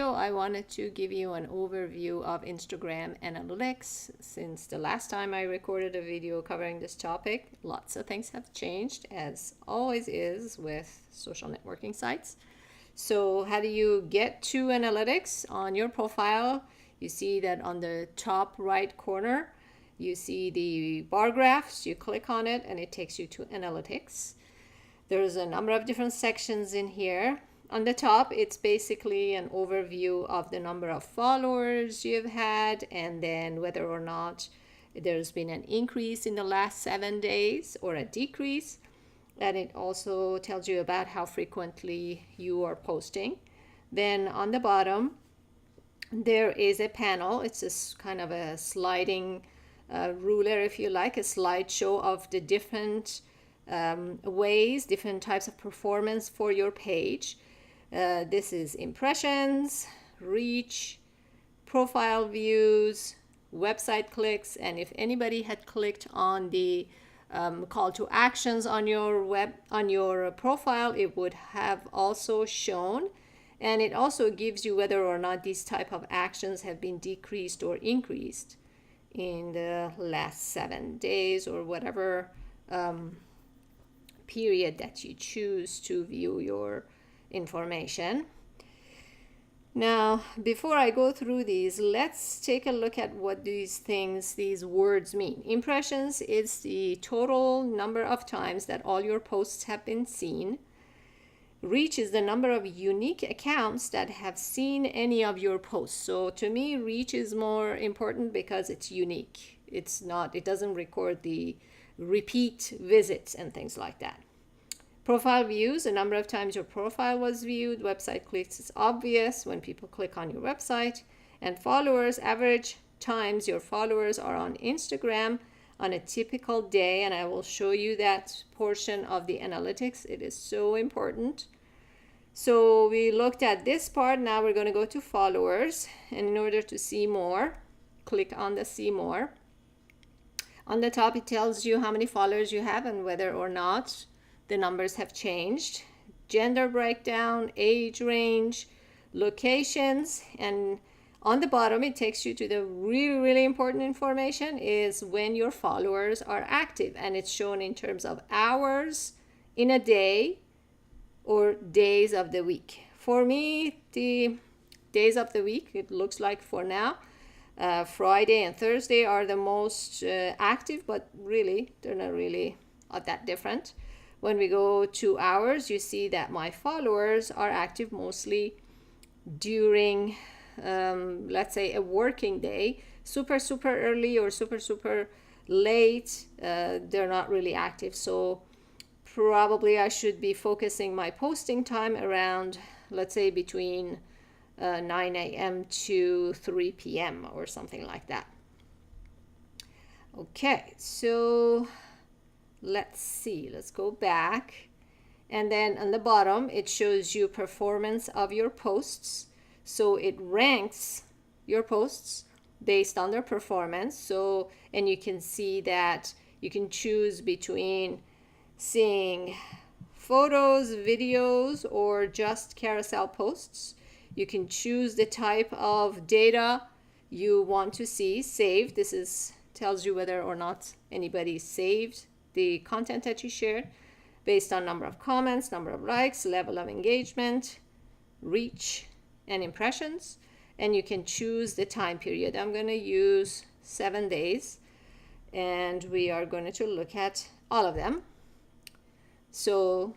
I wanted to give you an overview of Instagram analytics. Since the last time I recorded a video covering this topic, lots of things have changed, as always is with social networking sites. So how do you get to analytics on your profile? You see that on the top right corner, you see the bar graphs. You click on it and it takes you to analytics. There's a number of different sections in here. On the top, it's basically an overview of the number of followers you've had and then whether or not there's been an increase in the last 7 days or a decrease. And it also tells you about how frequently you are posting. Then on the bottom, there is a panel. It's a kind of a sliding ruler, if you like, a slideshow of the different ways, different types of performance for your page. This is impressions, reach, profile views, website clicks, and if anybody had clicked on the call to actions on your profile, it would have also shown, and it also gives you whether or not these type of actions have been decreased or increased in the last 7 days or whatever period that you choose to view your information. Now, before I go through these, let's take a look at what these words mean. Impressions is the total number of times that all your posts have been seen. Reach is the number of unique accounts that have seen any of your posts. So to me, reach is more important because it's unique. It doesn't record the repeat visits and things like that. Profile views, the number of times your profile was viewed. Website clicks is obvious when people click on your website. And followers, average times your followers are on Instagram on a typical day. And I will show you that portion of the analytics. It is so important. So we looked at this part. Now we're going to go to followers. And in order to see more, click on the see more. On the top, it tells you how many followers you have and whether or not the numbers have changed. Gender breakdown, age range, locations, and on the bottom it takes you to the really important information is when your followers are active, and it's shown in terms of hours in a day or days of the week. For me, the days of the week, it looks like for now, Friday and Thursday are the most active, but really they're not really that different. When we go to hours, you see that my followers are active mostly during, let's say, a working day. Super early or super late, they're not really active. So probably I should be focusing my posting time around, let's say, between 9 a.m. to 3 p.m. or something like that. Okay, so let's see, let's go back. And then on the bottom, it shows you performance of your posts. So it ranks your posts based on their performance. So, and you can see that you can choose between seeing photos, videos, or just carousel posts. You can choose the type of data you want to see saved. This tells you whether or not anybody saved the content that you shared based on number of comments, number of likes, level of engagement, reach, and impressions. And you can choose the time period. I'm going to use 7 days, and we are going to look at all of them. So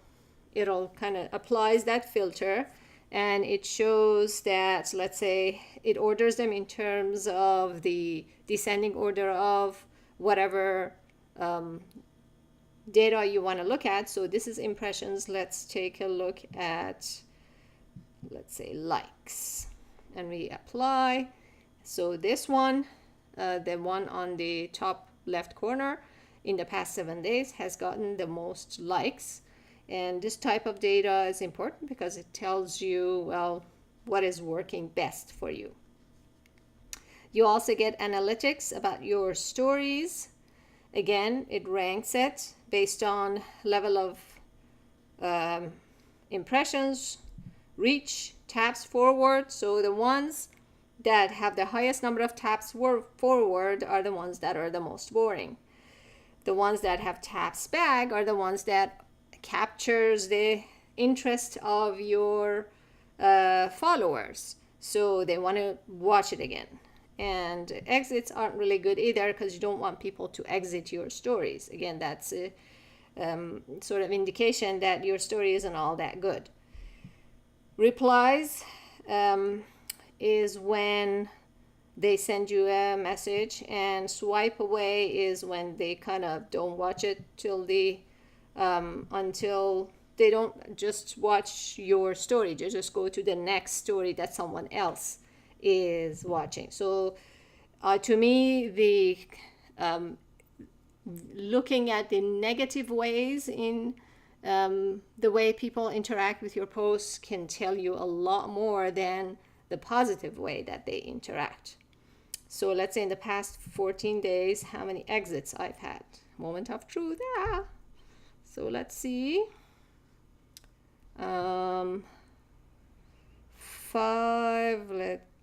it'll kind of applies that filter, and it shows that, let's say, it orders them in terms of the descending order of whatever data you want to look at. So this is impressions. Let's take a look at, let's say, likes, and we apply. So this one, the one on the top left corner, in the past 7 days has gotten the most likes. And this type of data is important because it tells you, well, what is working best for you. You also get analytics about your stories. Again, it ranks it based on level of impressions, reach, taps forward. So the ones that have the highest number of taps forward are the ones that are the most boring. The ones that have taps back are the ones that captures the interest of your followers, so they want to watch it again. And exits aren't really good either, because you don't want people to exit your stories. Again, that's a sort of indication that your story isn't all that good. Replies is when they send you a message, and swipe away is when they kind of don't watch it till the until they don't just watch your story, they just go to the next story that someone else is watching. So to me, the looking at the negative ways in the way people interact with your posts can tell you a lot more than the positive way that they interact. So let's say in the past 14 days, how many exits I've had. Moment of truth. So let's see. 5.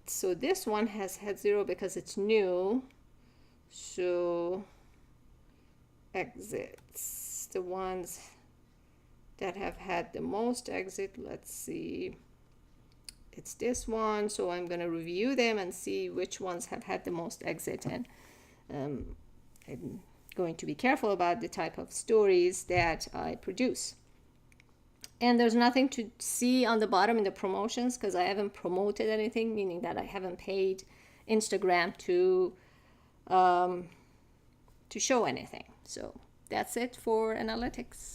So this one has had 0 because it's new. So exits, the ones that have had the most exit, let's see, it's this one. So I'm going to review them and see which ones have had the most exit, and I'm going to be careful about the type of stories that I produce. And there's nothing to see on the bottom in the promotions, because I haven't promoted anything, meaning that I haven't paid Instagram to show anything. So that's it for analytics.